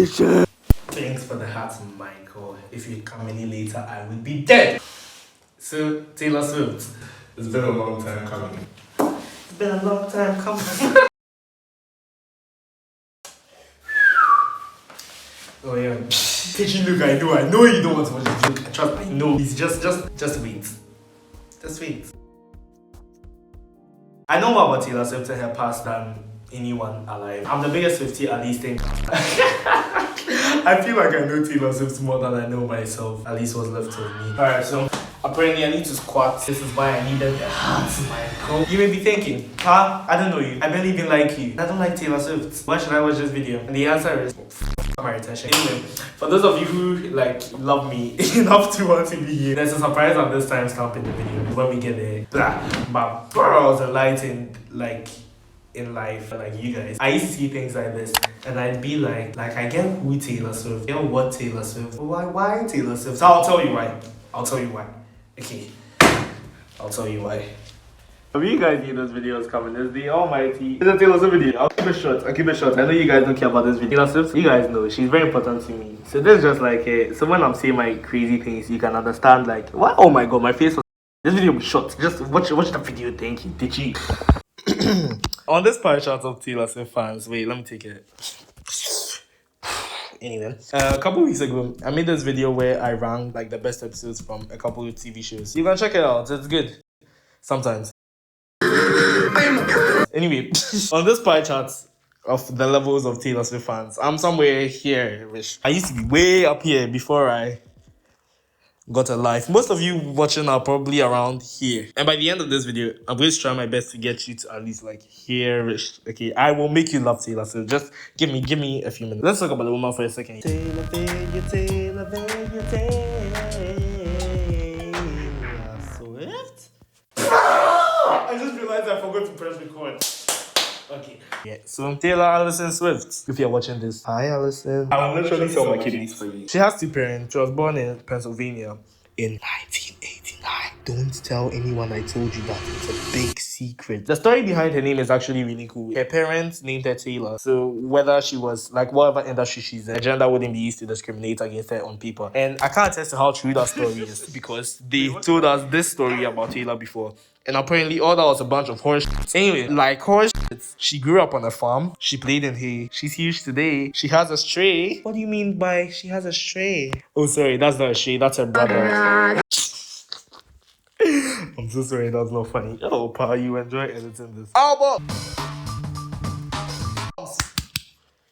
attribution. Thanks for the heart, Michael. If you come any later, I would be dead. So, Taylor Swift. It's been a long time coming. It's been a long time coming. Oh yeah. Takyi, look, I know you don't want to watch this joke. Trust me, no. It's just wait. Just wait. I know more about Taylor Swift and her past than anyone alive. I'm the biggest Swiftie at least thing. I feel like I know Taylor Swift more than I know myself. At least what's left of me. Alright, so apparently I need to squat. This is why I needed the heart, Michael. You may be thinking, huh? I don't know you. I barely even like you. I don't like Taylor Swift. Why should I watch this video? And the answer is my attention. Anyway, for those of you who like love me enough to want to be here, there's a surprise at this time stamp in the video. When we get there, blah, my pearls and lighting like in life, like you guys. I used to see things like this and I'd be like I get who Taylor Swift, you know what Taylor Swift, why Taylor Swift? So I'll tell you why. Okay, I'll tell you why. If you guys knew this video is coming, it's the almighty. It's a Taylor Swift video. I'll keep it short. I know you guys don't care about this video. Taylor Swift, you guys know, she's very important to me. So this is just like, so when I'm saying my crazy things, you can understand like, what? Oh my god, my face was... This video was short. Just watch the video, thank you. Takyi. On this pie chart of Taylor Swift fans, wait, let me take it. Anyway, a couple weeks ago, I made this video where I ranked like the best episodes from a couple of TV shows. You can check it out, it's good. Sometimes. Anyway, on this pie chart of the levels of Taylor Swift fans, I'm somewhere here, which I used to be way up here before I got a life. Most of you watching are probably around here. And by the end of this video, I'm going to try my best to get you to at least like here-ish. Okay, I will make you love Taylor, so just give me a few minutes. Let's talk about the woman for a second. Taylor, Taylor Swift. I just realized I forgot to press record. Okay. Yeah, so Taylor Allison Swift. If you're watching this, hi Allison. I will literally sell my kidneys for you. She has two parents. She was born in Pennsylvania in 1989. Don't tell anyone I told you that. It's a big secret. The story behind her name is actually really cool. Her parents named her Taylor. So whether she was like whatever industry she's in, her gender wouldn't be used to discriminate against her on paper. And I can't attest to how true that story is because they told us this story about Taylor before. And apparently all that was a bunch of horse shit. Anyway, like horse shit, she grew up on a farm. She played in hay. She's huge today. She has a stray. What do you mean by she has a stray? Oh, sorry, that's not a stray. That's her brother. I'm so sorry, that's not funny. Oh, Pa, you enjoy editing this album.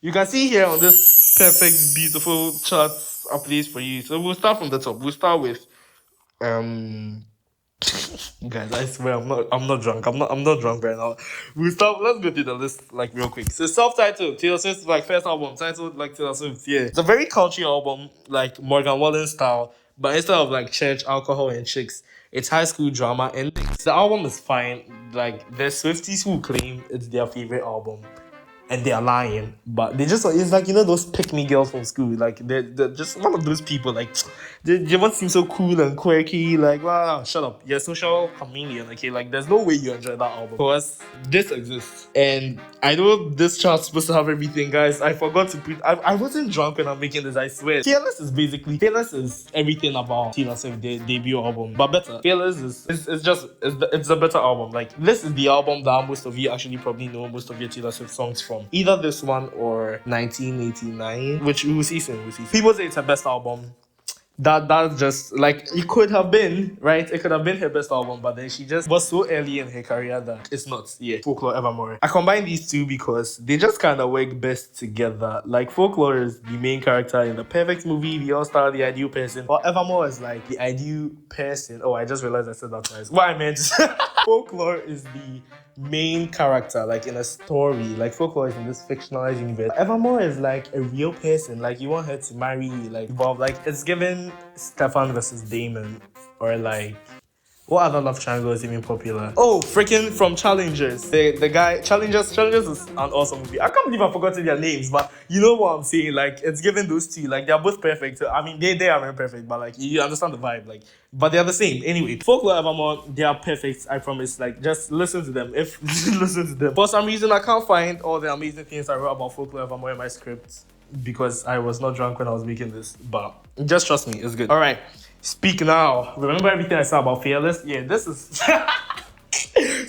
You can see here on this perfect, beautiful chart a place for you. So we'll start from the top. We'll start with guys, I swear I'm not drunk. I'm not drunk right now. Let's go through the list like real quick. So self-titled, Taylor Swift's like first album, titled like Taylor Swift, yeah. It's a very country album, like Morgan Wallen style, but instead of like church, alcohol, and chicks, it's high school drama, and the album is fine. Like there's Swifties who claim it's their favorite album. And they are lying, but they just, it's like, you know, those pick-me girls from school, like, they're just one of those people, like, they just seem so cool and quirky, like, wow, shut up, you're a social chameleon, okay, like, there's no way you enjoy that album, because this exists, and I know this chart's supposed to have everything, guys. I forgot to put, I wasn't drunk when I'm making this, I swear. Fearless is everything about Taylor Swift's debut album, but better. Fearless it's a better album. Like, this is the album that most of you actually probably know most of your Taylor Swift songs from. Either this one or 1989, which we will see soon. People say it's her best album. That's just like it could have been, right? It could have been her best album, but then she just was so early in her career that it's not. Yeah, Folklore, Evermore. I combine these two because they just kind of work best together. Like Folklore is the main character in the perfect movie, the all-star, the ideal person. Or Evermore is like the ideal person. Oh, I just realized I said that twice. What I meant, Folklore is the main character, like in a story. Like Folklore is in this fictionalized universe. Evermore is like a real person. Like you want her to marry you, like Bob. Like it's given Stefan versus Damon, or like what other love triangle is even popular? Oh, freaking from Challengers. The guy Challengers is an awesome movie. I can't believe I've forgotten their names, but you know what I'm saying. Like it's given those two. Like they're both perfect. I mean they are very perfect, but like you understand the vibe. Like but they're the same. Anyway, Folklore, Evermore, they are perfect. I promise. Like just listen to them. If listen to them. For some reason I can't find all the amazing things I wrote about Folklore, Evermore in my script. because I was not drunk when I was making this, but just trust me, it's good. All right, Speak Now. Remember everything I said about Fearless? Yeah, this is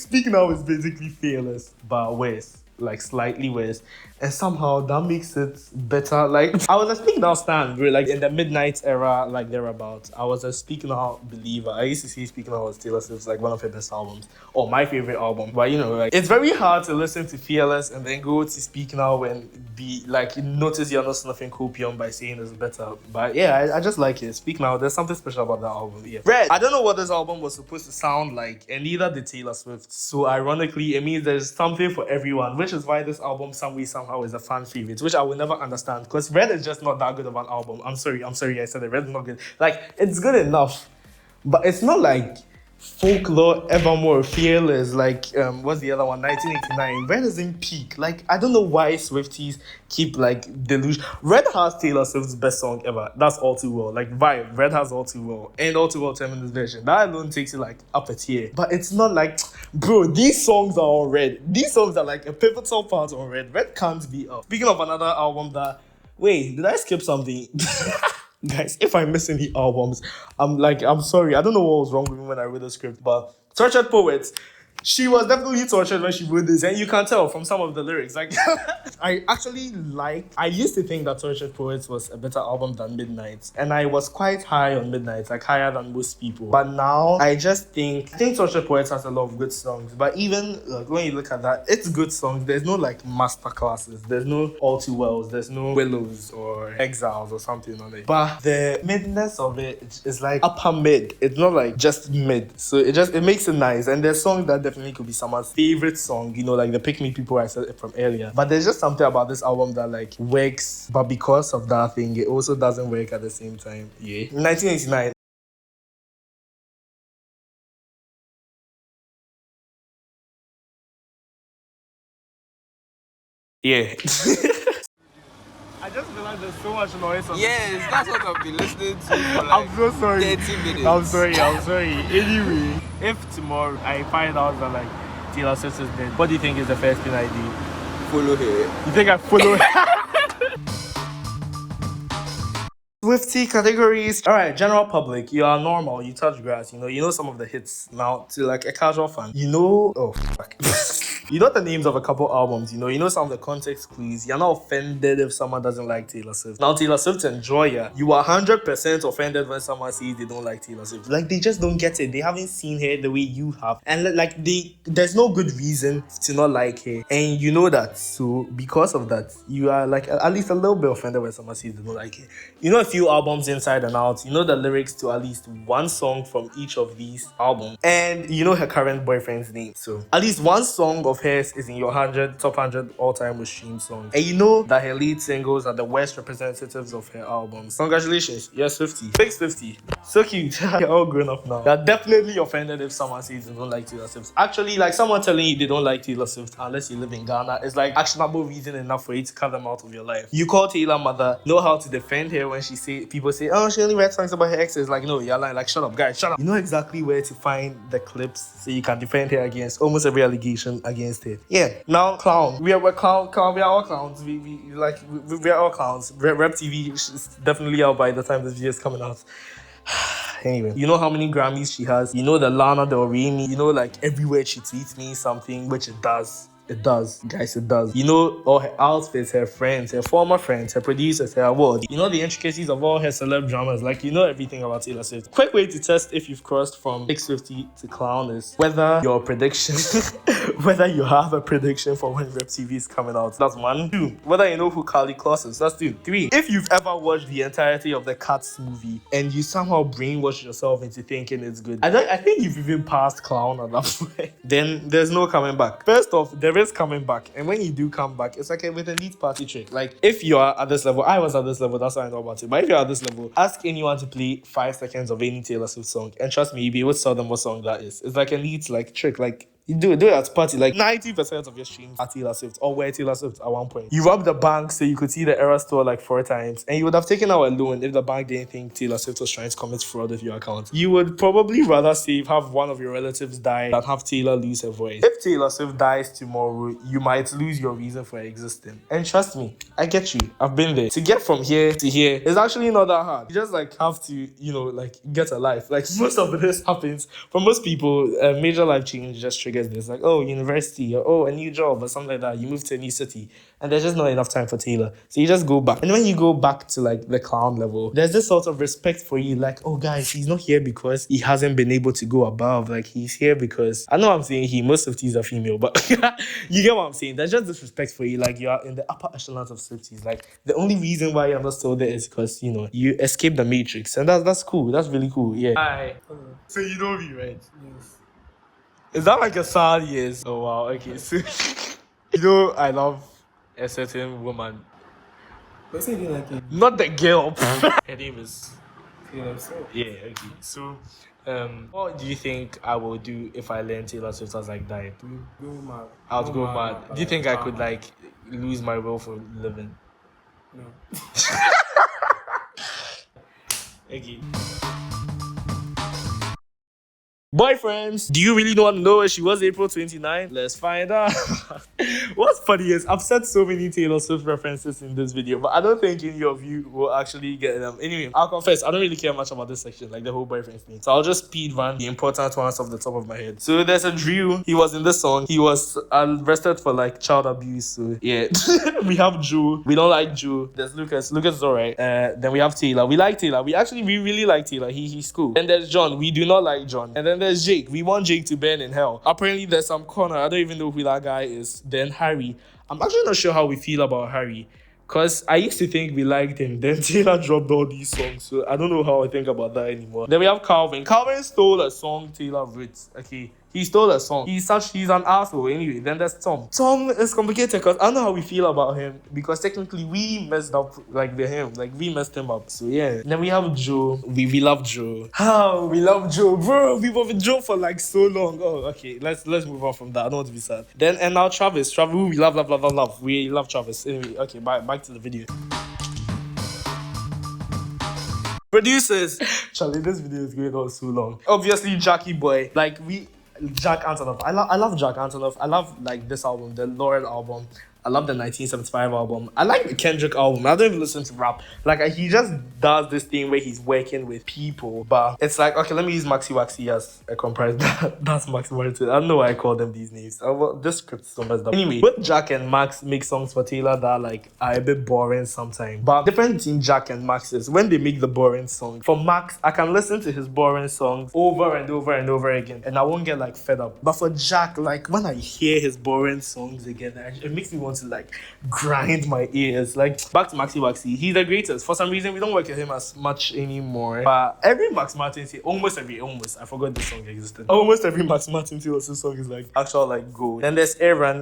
Speak Now is basically Fearless, but worse, like slightly worse. And somehow that makes it better. Like, I was a Speak Now stan, really, like in the midnight era, like thereabouts. I was a Speak Now believer. I used to see Speak Now as Taylor Swift's like one of her best albums, or my favorite album. But you know, like, it's very hard to listen to Fearless and then go to Speak Now and be like, notice you're not snuffing copium by saying it's better. But yeah, I just like it. Speak Now, there's something special about that album. Yeah. Red. I don't know what this album was supposed to sound like, and neither did Taylor Swift. So ironically, it means there's something for everyone, which is why this album, some way, somehow, is a fan favorite, which I will never understand, because Red is just not that good of an album. I'm sorry, I said it. Red is not good. Like, it's good enough, but it's not like Folklore, Evermore, Fearless, like what's the other one, 1989. Red is in peak. Like, I don't know why Swifties keep like delusion. Red has Taylor Swift's best song ever. That's All Too Well. Like, vibe, Red has All Too Well, and All Too Well 10 minutes version. That alone takes it like up a tier. But it's not like, bro, these songs are on Red. These songs are like a pivotal part on Red. Red can't be up. Speaking of another album that, wait, did I skip something? Guys, if I miss any albums, I'm sorry. I don't know what was wrong with me when I read the script, but Tortured Poets, she was definitely tortured when she wrote this, and you can tell from some of the lyrics. Like, I used to think that Tortured Poets was a better album than Midnight, and I was quite high on Midnight, like higher than most people. But now, I think Tortured Poets has a lot of good songs, but even like, when you look at that, it's good songs. There's no like master classes, there's no All Too Wells, there's no Willows or Exiles or something on it. But the midness of it is like upper mid. It's not like just mid, so it makes it nice. And there's songs that definitely could be someone's favorite song, you know, like the Pick Me People I said it from earlier. But there's just something about this album that like works, but because of that thing, it also doesn't work at the same time. Yeah. 1989. Yeah. I just realized there's so much noise on Yes, that's what I've been listening to for like I'm so sorry. 30 minutes. I'm sorry. Anyway, if tomorrow I find out that like Taylor Swift is dead, what do you think is the first thing I do? Follow her. You think I follow Swiftie categories. Alright, general public, you are normal, you touch grass, you know some of the hits. Now, to like a casual fan, oh fuck. You know the names of a couple albums, you know some of the context clues. You're not offended if someone doesn't like Taylor Swift. Now, Taylor Swift enjoyer, you are 100% offended when someone says they don't like Taylor Swift. Like, they just don't get it. They haven't seen her the way you have. And like, there's no good reason to not like her. And you know that. So, because of that, you are like at least a little bit offended when someone says they don't like her. You know a few albums inside and out. You know the lyrics to at least one song from each of these albums. And you know her current boyfriend's name. So, at least one song of hers is in your top 100 all-time most streamed songs. And you know that her lead singles are the worst representatives of her albums. Congratulations, you're Swiftie. Big Swiftie. So cute. You're all grown up now. You're definitely offended if someone says they don't like Taylor Swift. Actually, like someone telling you they don't like Taylor Swift unless you live in Ghana is like actionable reason enough for you to cut them out of your life. You call Taylor mother, know how to defend her when people say, oh, she only writes songs about her exes. Like, no, you're lying. Like, shut up, guys, shut up. You know exactly where to find the clips so you can defend her against almost every allegation against her. Yeah. Now, clown. We are all clowns. We are all clowns. Rep TV is definitely out by the time this video is coming out. Anyway, you know how many Grammys she has. You know the Lana Del Rey. You know, like everywhere she tweets me something, which it does. It does, guys, it does. You know all her outfits, her friends, her former friends, her producers, her awards. You know the intricacies of all her celeb dramas. Like, you know everything about Taylor Swift. Quick way to test if you've crossed from Big Swiftie to clown is whether your prediction, whether you have a prediction for when Rep TV is coming out. That's 1. 2, whether you know who Carly Kloss is. That's 2. 3, if you've ever watched the entirety of the Cats movie and you somehow brainwashed yourself into thinking it's good. I think you've even passed clown at that point. Then there's no coming back. First off, there is coming back, and when you do come back, it's like with a elite party trick. Like, if you are at this level, I was at this level, that's why I know about it. But if you're at this level, ask anyone to play 5 seconds of any Taylor Swift song, and trust me, you'll be able to tell them what song that is. It's like a neat like trick. Like, You do it at party. Like 90% of your streams are Taylor Swift or were Taylor Swift at one point. You robbed the bank so you could see the error store like 4 times, and you would have taken out a loan if the bank didn't think Taylor Swift was trying to commit fraud with your account. You would probably rather have one of your relatives die than have Taylor lose her voice. If Taylor Swift dies tomorrow, you might lose your reason for existing. And trust me, I get you. I've been there. To get from here to here is actually not that hard. You just like have to, you know, like get a life. Like most of this happens for most people. A major life change just triggers this, like, oh, university, or oh, a new job or something like that. You move to a new city, and there's just not enough time for Taylor, so you just go back. And when you go back to like the clown level, there's this sort of respect for you, like, oh guys, he's not here because he hasn't been able to go above. Like he's here because I know I'm saying most of these are female, but you get what I'm saying. There's just this respect for you, like you are in the upper echelons of Swifties. Like the only reason why you're not still there is because you know you escaped the matrix, and that's cool. That's really cool. Yeah. Hi. So you know me, right? Yes. Is that like a sad yes? Oh wow, okay. So you know I love a certain woman. But say you like it. Not the girl. Her name is Taylor Swift. yeah, okay. So what do you think I will do if I learn Taylor Swift as like die? You go mad. I would go mad. Do you think I could like lose my will for living? No. Okay. Boyfriends, do you really want to know where she was April 29? Let's find out. What's funny is I've said so many Taylor Swift references in this video, but I don't think any of you will actually get them. Anyway, I'll confess, I don't really care much about this section, like the whole boyfriend thing. So I'll just speed run the important ones off the top of my head. So there's a Drew. He was in this song. He was arrested for like child abuse. So yeah. We have Drew. We don't like Drew. There's Lucas. Lucas is alright. Then we have Taylor. We like Taylor. We really like Taylor. He's cool. Then there's John. We do not like John. And then there's Jake. We want Jake to burn in hell. Apparently there's some corner. I don't even know who that guy is. Then Harry. I'm actually not sure how we feel about Harry, because I used to think we liked him. Then Taylor dropped all these songs, so I don't know how I think about that anymore. Then we have Calvin. Calvin stole a song Taylor wrote. Okay, he stole a song. He's an asshole. Anyway, then there's Tom. Tom is complicated because I don't know how we feel about him, because technically we messed up like him. Like we messed him up. So yeah. Then we have Joe. We love Joe. How we love Joe, bro. We were with Joe for like so long. Oh, okay. Let's move on from that. I don't want to be sad. Then and now Travis. Travis, who we love. We love Travis. Anyway, okay. Back to the video. Producers. Charlie, this video is going on so long. Obviously, Jackie Boy. Like Jack Antonoff. I love Jack Antonoff. I love like this album, the Laurel album. I love the 1975 album. I like the Kendrick album. I don't even listen to rap. Like he just does this thing where he's working with people. But it's like, okay, let me use Maxi Waxy as a comparison. That's Maxi Martin. I don't know why I call them these names. This script is so messed up. Anyway, both Jack and Max make songs for Taylor that like are a bit boring sometimes. But the difference between Jack and Max is when they make the boring song. For Max, I can listen to his boring songs over and over and over again, and I won't get like fed up. But for Jack, like when I hear his boring songs again, it makes me want to like grind my ears. Like back to Maxi Waxy, he's the greatest. For some reason we don't work with him as much anymore, but every Max Martin, almost I forgot this song existed. Almost every Max Martin song is like actual like gold. Then there's Aaron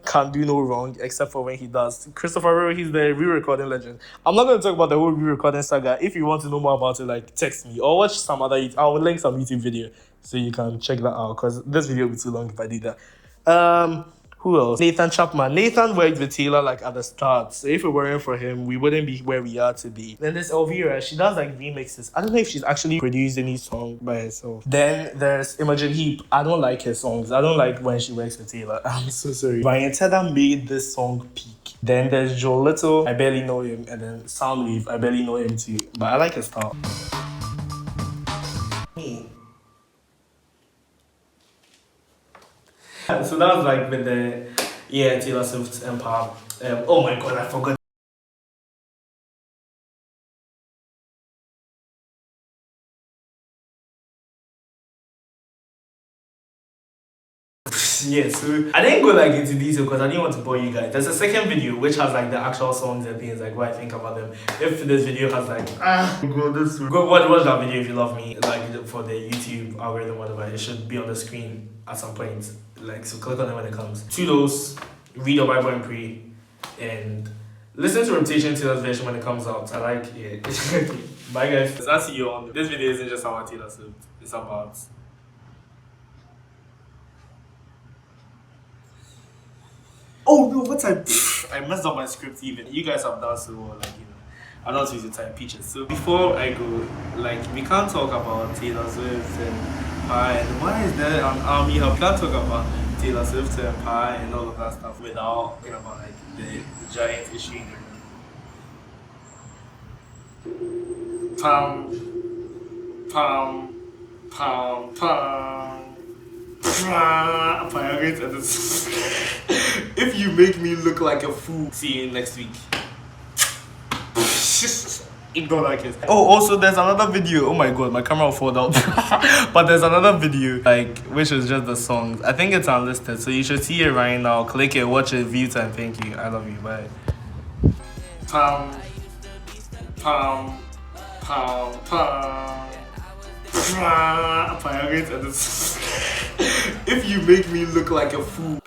can do no wrong except for when he does. Christopher Rowe, he's the re-recording legend. I'm not going to talk about the whole re-recording saga. If you want to know more about it, like text me or watch some other I will link some YouTube video so you can check that out, because this video will be too long if I did that. Who else? Nathan Chapman. Nathan worked with Taylor like at the start, so if it weren't for him, we wouldn't be where we are today. Then there's Elvira. She does like remixes. I don't know if she's actually produced any song by herself. Then there's Imogen Heap. I don't like her songs. I don't like when she works with Taylor. I'm so sorry. Ryan Tedder made this song peak. Then there's Joe Little. I barely know him. And then Soundwave. I barely know him too, but I like his style. So that was like with the Taylor Swift Empire. Oh my god, I forgot. Yeah, so I didn't go like into detail because I didn't want to bore you guys. There's a second video which has like the actual songs and things, like what I think about them. If this video has like go watch that video if you love me, like for the YouTube algorithm, whatever. It should be on the screen at some point. Like, so click on it when it comes. Toodles, read your Bible and pray, and listen to Reputation Taylor's version when it comes out. I like it. Bye guys. I'll see you on. This video isn't just about Taylor Swift. It's about Oh no, what I messed up my script even. You guys have done so well, like, you know. I don't use the type pictures. So before I go, like, we can't talk about Taylor Swift and Pie and why is there an army hub? We can't talk about Taylor Swift and Pie and all of that stuff without talking about like the giant issue in the room. Pam, pam, pam, pam. Priority and this. If you make me look like a fool, see you next week. Ignore that case. Oh, also there's another video. Oh my god, my camera will fall out. But there's another video, like, which is just the songs. I think it's unlisted, so you should see it right now. Click it, watch it, view time. Thank you. I love you. Bye. Pam, pam, pam, pam. Priority and this. If you make me look like a fool.